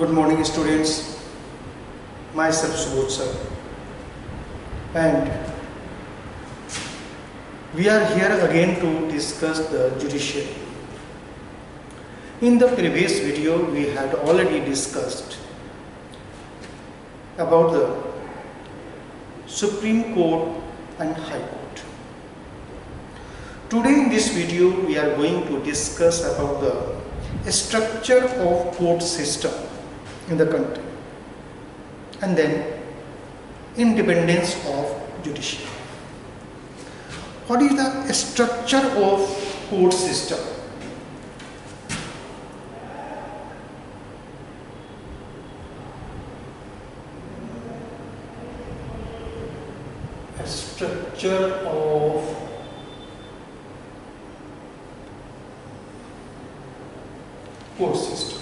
Good morning students, myself Subodh sir, and we are here again to discuss the judiciary. In the previous video we had already discussed about the Supreme Court and High Court. Today in this video we are going to discuss about the structure of court system in the country and then independence of judiciary. What is the structure of court system? A structure of court system.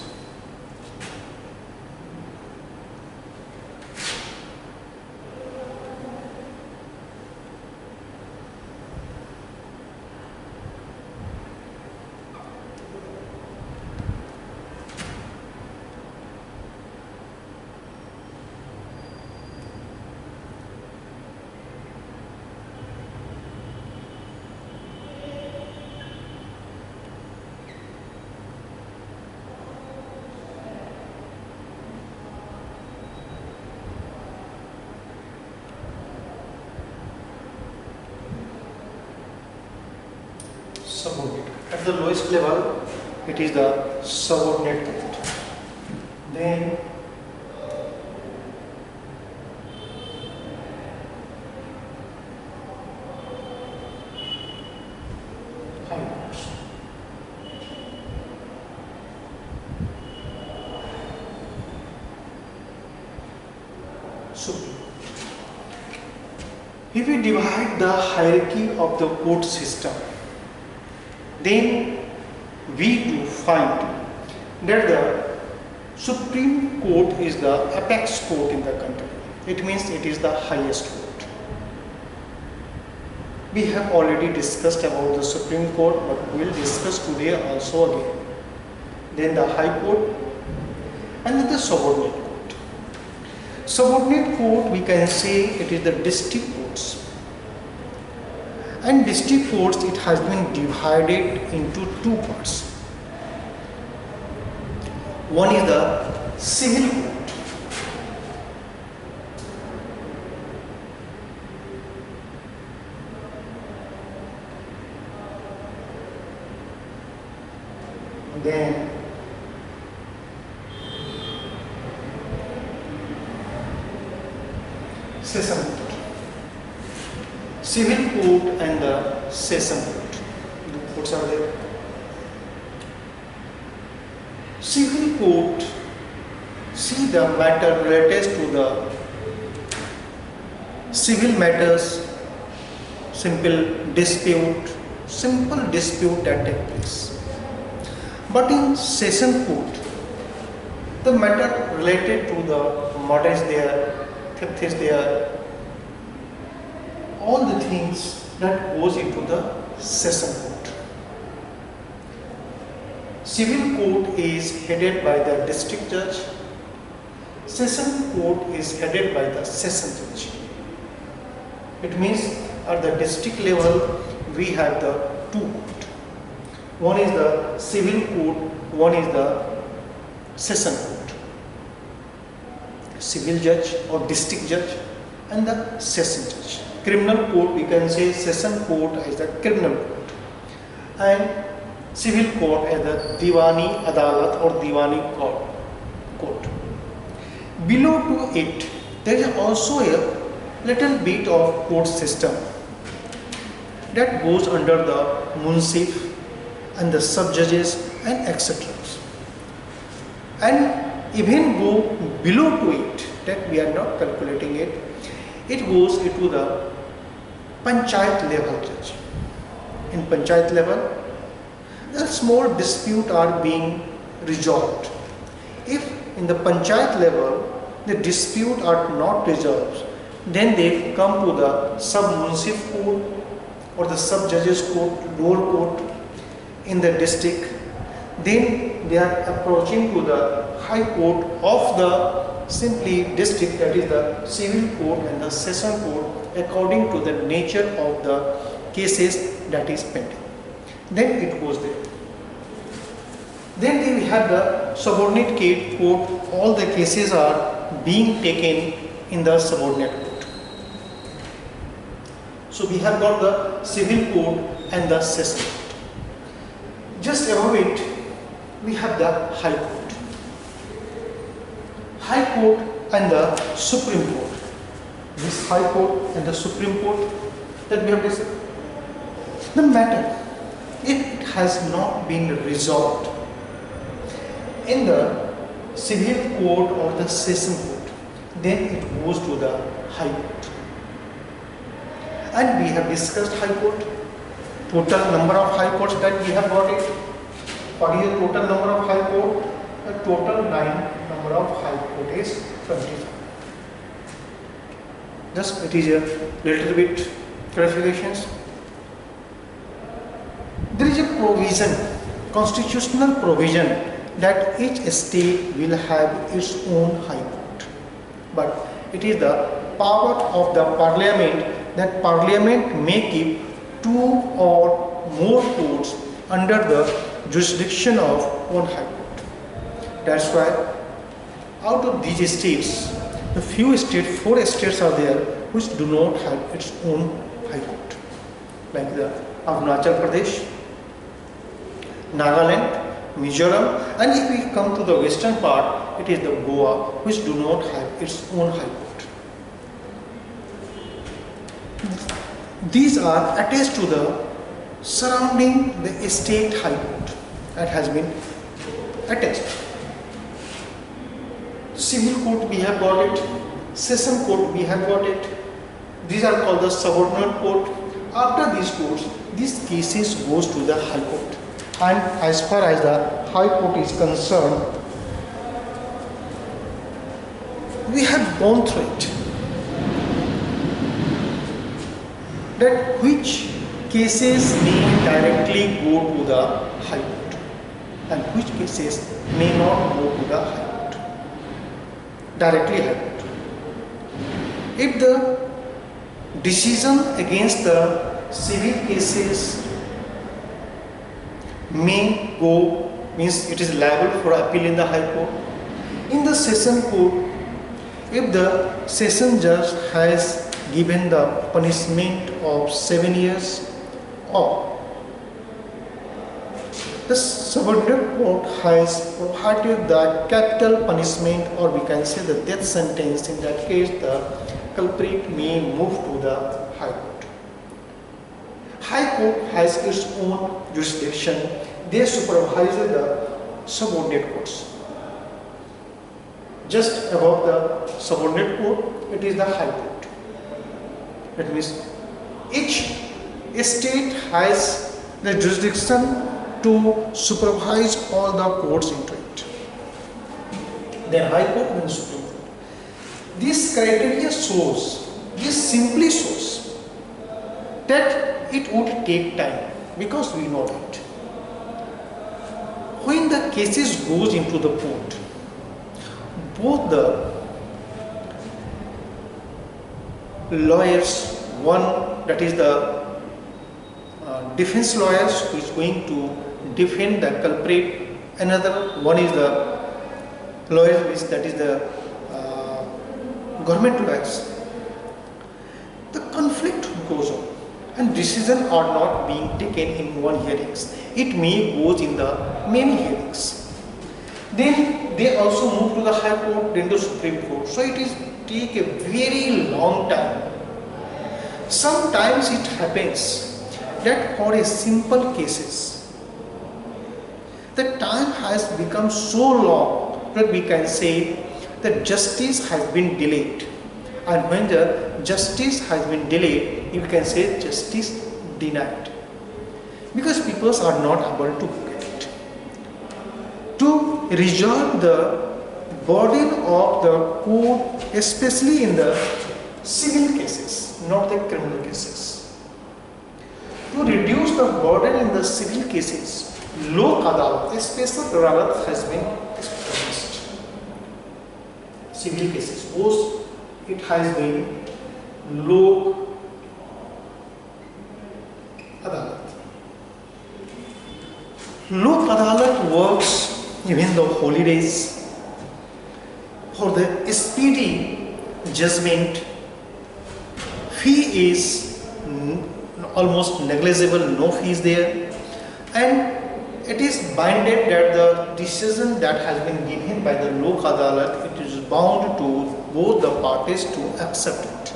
Subordinate. At the lowest level, it is the subordinate court. Then high courts. Supreme Court. If we divide the hierarchy of the court system, then we do find that the Supreme Court is the apex court in the country. It means it is the highest court. We have already discussed about the Supreme Court, but we will discuss today also again. Then the High Court and then the Subordinate Court. Subordinate Court, we can say it is the district courts. And district courts, it has been divided into two parts. One is the civil court. Then session court. Civil court and the session court. The courts are there. Civil court see the matter related to the civil matters, simple dispute that take place. But in session court, the matter related to the murder is there, theft is there, all the things that goes into the session court. Civil court is headed by the district judge. Session court is headed by the session judge. It means at the district level we have the two courts. One is the civil court, one is the session court. Civil judge or district judge and the session judge. Criminal court, we can say session court as the criminal court and civil court as the Diwani Adalat or Diwani court. Below to it, there is also a little bit of court system that goes under the Munsif and the sub-judges and etc. And even go below to it, that we are not calculating it, it goes into the Panchayat level judge. In Panchayat level, the small dispute are being resolved. If in the Panchayat level, the dispute are not resolved, then they come to the sub-munsif court or the sub-judges court, lower court in the district. Then they are approaching to the High Court of the simply district, that is the civil court and the session court, according to the nature of the cases that is pending. Then it goes there. Then we have the subordinate court. All the cases are being taken in the subordinate court. So we have got the civil court and the session court. Just above it, we have the High Court. High Court and the Supreme Court. This High Court and the Supreme Court that we have discussed. The matter, if it has not been resolved in the civil court or the session court, then it goes to the High Court. And we have discussed High Court, total number of High Courts that we have got it. What is the total number of High Court? The total number of High Court is 25. Just it is a little bit clarifications. There is a provision, constitutional provision, that each state will have its own High Court. But it is the power of the Parliament that Parliament may keep 2 or more courts under the jurisdiction of one High Court. That's why out of these states, the few states, 4 states are there which do not have its own High Court, like the Arunachal Pradesh, Nagaland, Mizoram, and if we come to the western part, it is the Goa, which do not have its own High Court. These are attached to the surrounding the state High Court that has been attached. Civil court we have got it, session court we have got it. These are called the subordinate court. After these courts, these cases goes to the High Court. And as far as the High Court is concerned, we have gone through it. That which cases may directly go to the High Court and which cases may not go to the High Court. Directly High Court. If the decision against the civil cases may go, means it is liable for appeal in the High Court. In the session court, if the session judge has given the punishment of 7 years, or the subordinate court has provided the capital punishment, or we can say the death sentence, in that case the culprit may move to the High Court. High Court has its own jurisdiction. They supervise the subordinate courts. Just above the subordinate court, it is the High Court. That means each state has the jurisdiction to supervise all the courts into it. Then High Court and Supreme Court. This criteria shows, this simply shows that it would take time, because we know it. When the cases goes into the court, both the lawyers, one that is the defense lawyers who is going to defend the culprit, another one is the lawyers, that is the government lawyers. The conflict goes on and decisions are not being taken in one hearings. It may goes in the many hearings. Then they also move to the High Court, then the Supreme Court. So it is take a very long time. Sometimes it happens that for a simple cases, the time has become so long that we can say that justice has been delayed. And when the justice has been delayed, you can say justice denied. Because people are not able to get it. To resolve the burden of the court, especially in the civil cases, not the criminal cases. To reduce the burden in the civil cases, Lok Adalat, a special Adalat has been established. Civil cases, suppose it has been Lok Adalat. Lok Adalat works even the holidays for the speedy judgment. Fee is almost negligible, no fee is there, and it is binded that the decision that has been given by the Lok Adalat, it is bound to both the parties to accept it.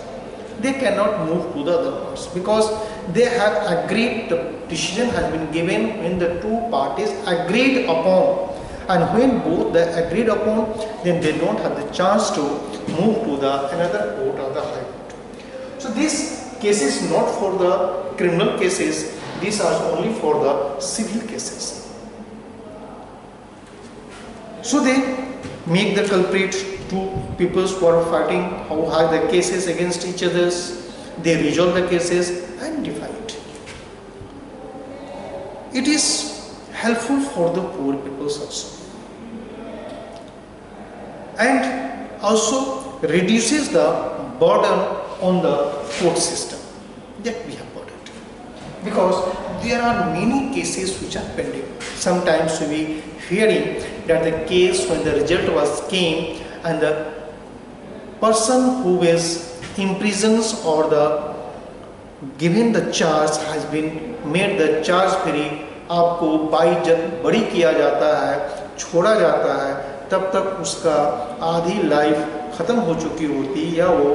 They cannot move to the other parts because they have agreed, the decision has been given when the two parties agreed upon, and when both they agreed upon, then they don't have the chance to move to the another court or the high court. So this case is not for the criminal cases, these are only for the civil cases. So they make the culprit, two people who are fighting, who have the cases against each others, they resolve the cases and divide. It is helpful for the poor people also, and also reduces the burden on the court system that we have got it, because there are many cases which are pending. Sometimes we hearing that the case when the result was came and the person who is imprisoned or the given the charge has been made the charge free, आपको बाइज्जत बरी किया जाता है, छोड़ा जाता है, तब तक उसका आधी लाइफ खत्म हो चुकी होती या वो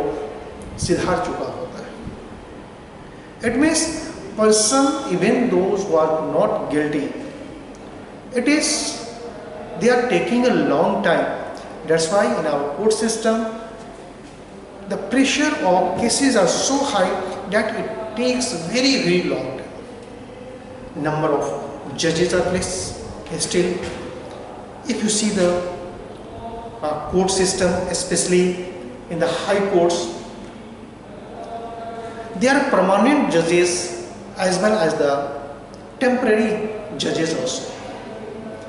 सिधार चुका होता है. It means person, even those who are not guilty, it is they are taking a long time. That's why in our court system the pressure of cases are so high that it takes very long time. Number of judges are less still. If you see the court system, especially in the high courts, there are permanent judges as well as the temporary judges also,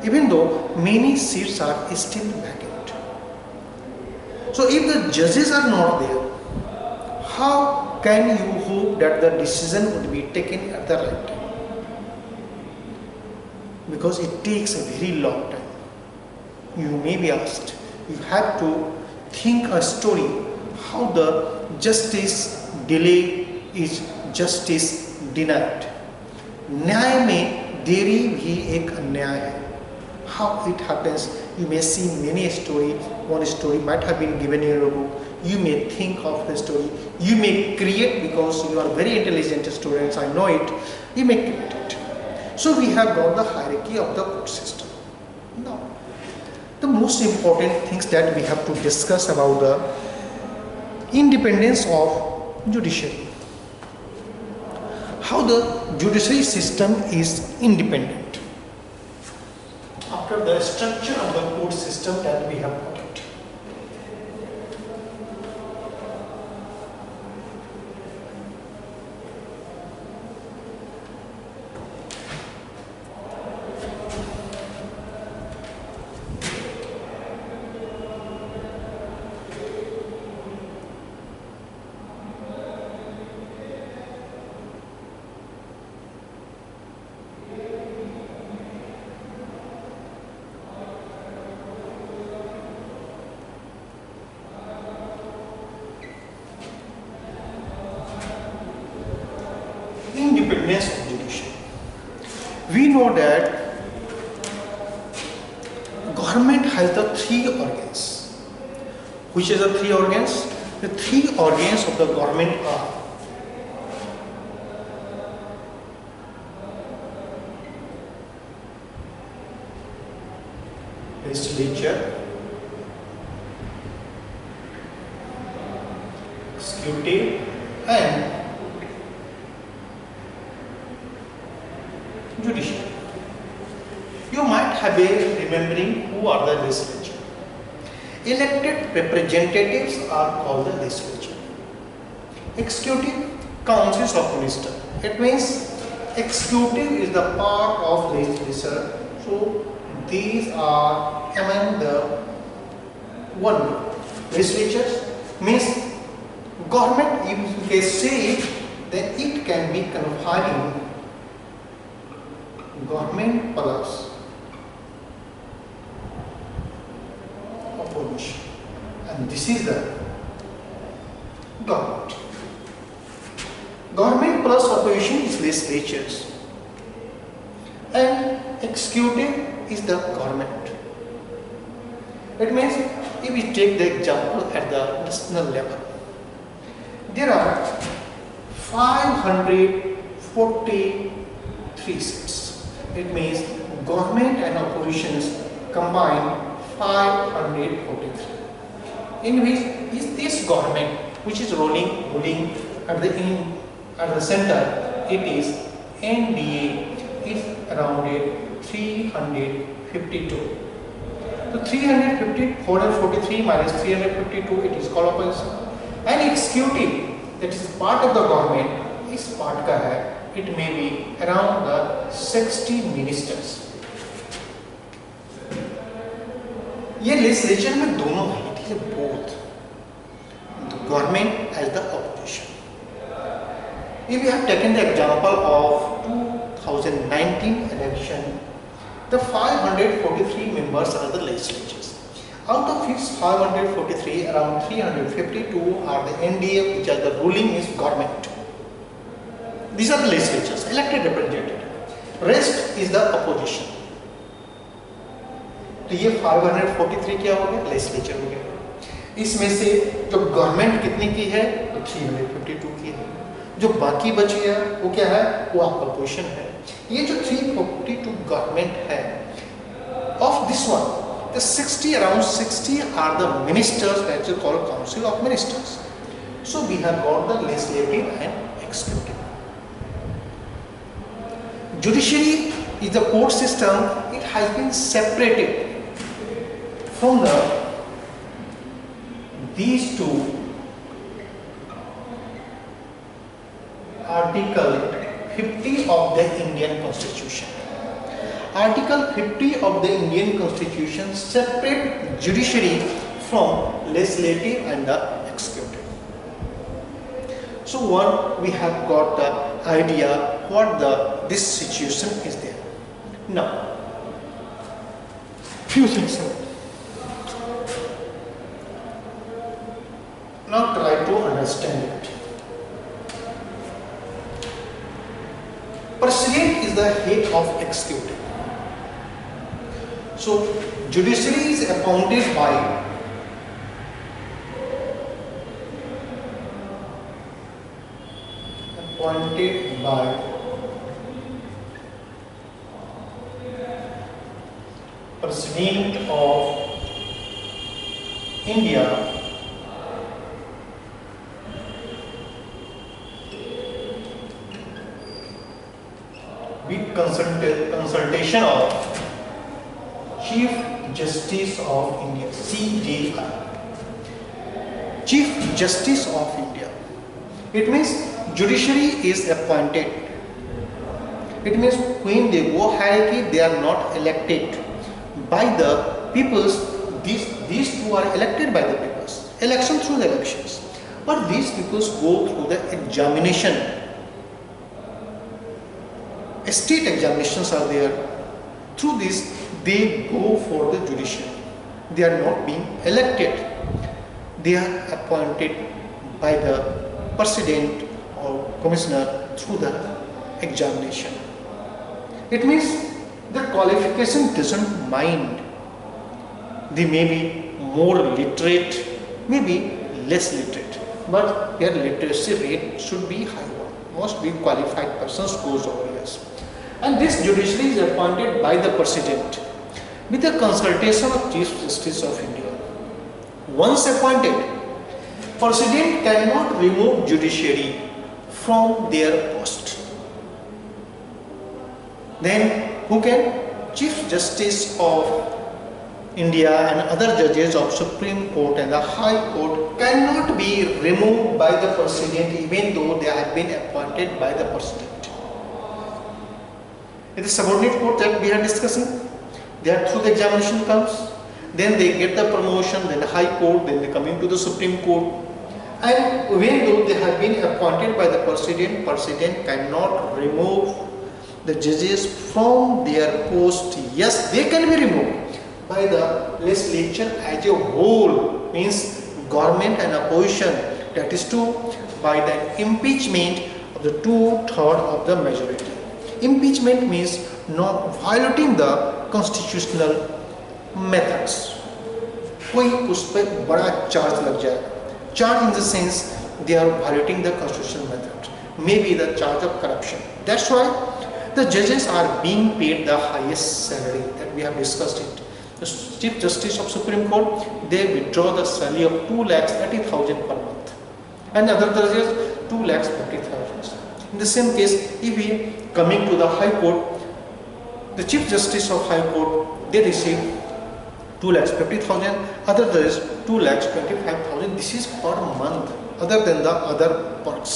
even though many seats are still vacant. So if the judges are not there, how can you hope that the decision would be taken at the right time? Because it takes a very long time. You may be asked, you have to think a story how the justice delay is justice denied. न्याय में देरी भी एक अन्याय है. How it happens, you may see many story. One story might have been given in your book. You may think of the story. You may create, because you are very intelligent students, I know it. You may create it. So we have got the hierarchy of the court system. Now, the most important things that we have to discuss about the independence of judiciary. How the judiciary system is independent. After the structure of the court system that we have got it. Independence of judiciary. We know that government has the three organs. Which is the three organs? The three organs of the government are legislature, executive, and judiciary. You might have been remembering who are the legislature. Elected representatives are called the legislature. Executive consists of minister. It means executive is the part of legislature. So these are among the one legislatures means government. If they say it, then it can be confining government plus opposition, and this is the government. Government plus opposition is legislatures, and executive is the government. It means if we take the example at the national level, there are 543 seats. It means government and oppositions combined 543. In which is this government which is ruling at the center, it is NDA is around 352. So 443 minus 352, it is called opposition. And executive, that is part of the government, is part ka hai, it may be around the 60 ministers. ये legislature में दोनों है, it is both the government as the opposition. If we have taken the example of 2019 election, the 543 members are the legislatures. Out of these 543, around 352 are the NDA, which are the ruling is government. These are the legislatures, elected representative. Rest is the opposition. तो ये 543 क्या हो गया? Legislature हो गया. इसमें से जो गवर्नमेंट कितनी की है? तो 352 की है. जो बाकी बची है वो क्या है? वो आपका पोजीशन है. ये जो 342 गवर्नमेंट है, of this one, the 60 around 60 are the ministers, that is called Council of Ministers. So we have got the legislative and executive. Judiciary is the court system. It has been separated from these two Article 50 of the Indian Constitution. Article 50 of the Indian Constitution separate judiciary from legislative and the executive. So one, we have got the idea what this situation is there. Now, few things. Now try to understand it. President is the head of executive. So judiciary is appointed by President of India with consultation of Chief Justice of India, CJI, Chief Justice of India. It means judiciary is appointed. It means when they go hierarchy, they are not elected by the peoples. These two are elected by the peoples, election through the elections, but these peoples go through the examination. State examinations are there. Through this they go for the judiciary. They are not being elected. They are appointed by the president or commissioner through the examination. It means the qualification doesn't mind. They may be more literate, maybe less literate, but their literacy rate should be higher. Most be qualified persons goes over years. And this judiciary is appointed by the president with the consultation of Chief Justice of India. Once appointed, president cannot remove judiciary from their post. Then who can? Chief Justice of India and other judges of Supreme Court and the High Court cannot be removed by the president even though they have been appointed by the president. It is subordinate court that we are discussing. They are through the examination comes, then they get the promotion, then the high court, then they come into the Supreme Court. And even though they have been appointed by the President, President cannot remove the judges from their post. Yes, they can be removed by the legislature as a whole, means government and opposition, that is to by the impeachment of the 2/3 of the majority. Impeachment means not violating the constitutional methods. कोई उस पर बड़ा charge लग जाएगा. Charge in the sense they are violating the constitutional method, maybe the charge of corruption. That's why the judges are being paid the highest salary that we have discussed it. The Chief Justice of Supreme Court, they withdraw the salary of 2,30,000 per month, and other judges 2,50,000. In the same case, if we coming to the High Court, the Chief Justice of High Court, they receive 2,50,000, other judges 2,25,000. This is per month. Other than the other perks,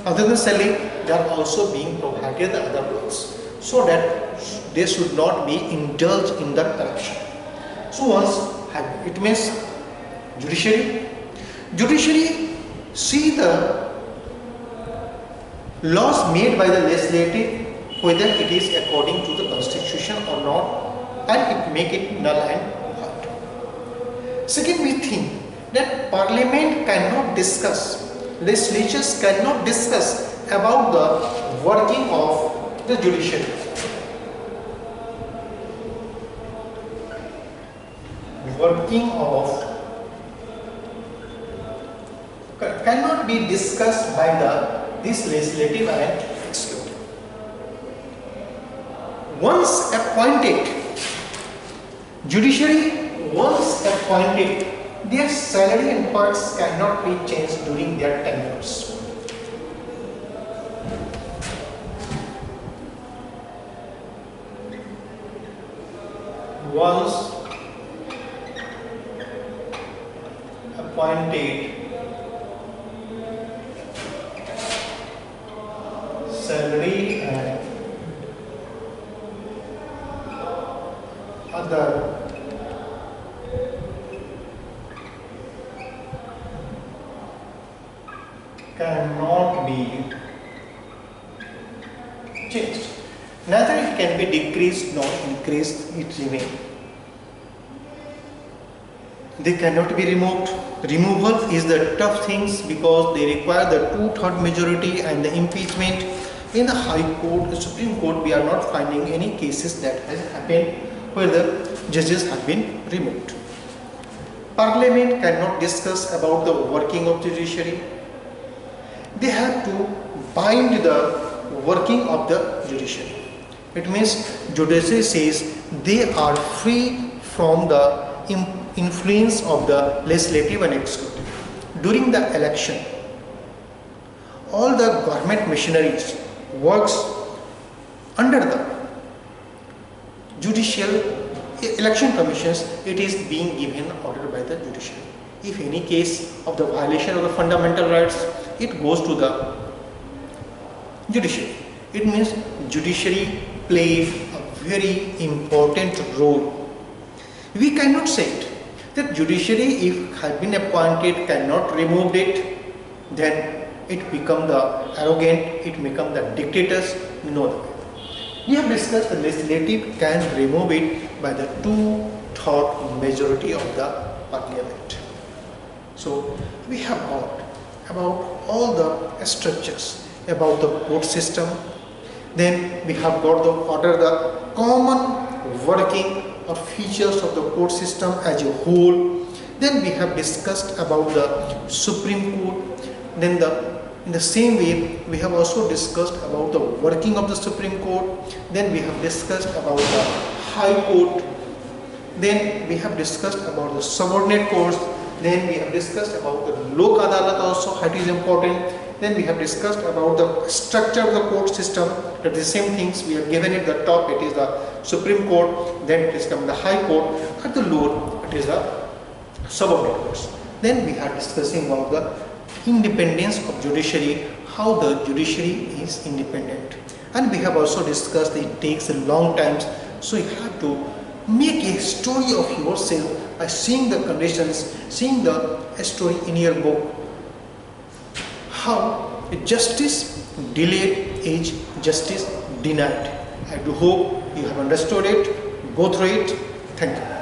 other than salary, they are also being provided the other perks, so that they should not be indulged in the corruption. So once it means judiciary see the laws made by the legislative, whether it is according to the constitution or not, and it make it null and void. Second, we think that parliament cannot discuss, legislatures cannot discuss about the working of the judiciary. Working of cannot be discussed by this legislative and executive. Once appointed, judiciary once appointed, their salary and perks cannot be changed during their tenures. Once appointed, salary and other cannot be changed. Neither it can be decreased nor increased, it remains. They cannot be removed. Removal is the tough things because they require the 2/3 majority and the impeachment. In the High Court, the Supreme Court, we are not finding any cases that has happened where the judges have been removed. Parliament cannot discuss about the working of judiciary. They have to bind the working of the judiciary. It means judiciary says they are free from the influence of the legislative and executive. During the election, all the government machineries works under the judicial election commissions. It is being given order by the judiciary. If any case of the violation of the fundamental rights, it goes to the judiciary. It means judiciary plays a very important role. We cannot say it that judiciary, if has been appointed, cannot remove it, then it become the arrogant, it become the dictators. No. We have discussed the legislative can remove it by the 2/3 majority of the parliament. So we have got about all the structures, about the court system. Then we have got the common working or features of the court system as a whole. Then we have discussed about the Supreme Court. Then in the same way, we have also discussed about the working of the Supreme Court. Then we have discussed about the High Court. Then we have discussed about the subordinate courts. Then we have discussed about the Lok Adalat also, that is important. Then we have discussed about the structure of the court system. That is the same things we have given at the top. It is the Supreme Court. Then it is come the High Court. At the lower, it is the subordinate courts. Then we are discussing about the independence of judiciary, how the judiciary is independent. And we have also discussed that it takes a long time, so you have to make a story of yourself by seeing the conditions, seeing the story in your book. How justice delayed is justice denied. I do hope you have understood it. Go through it. Thank you.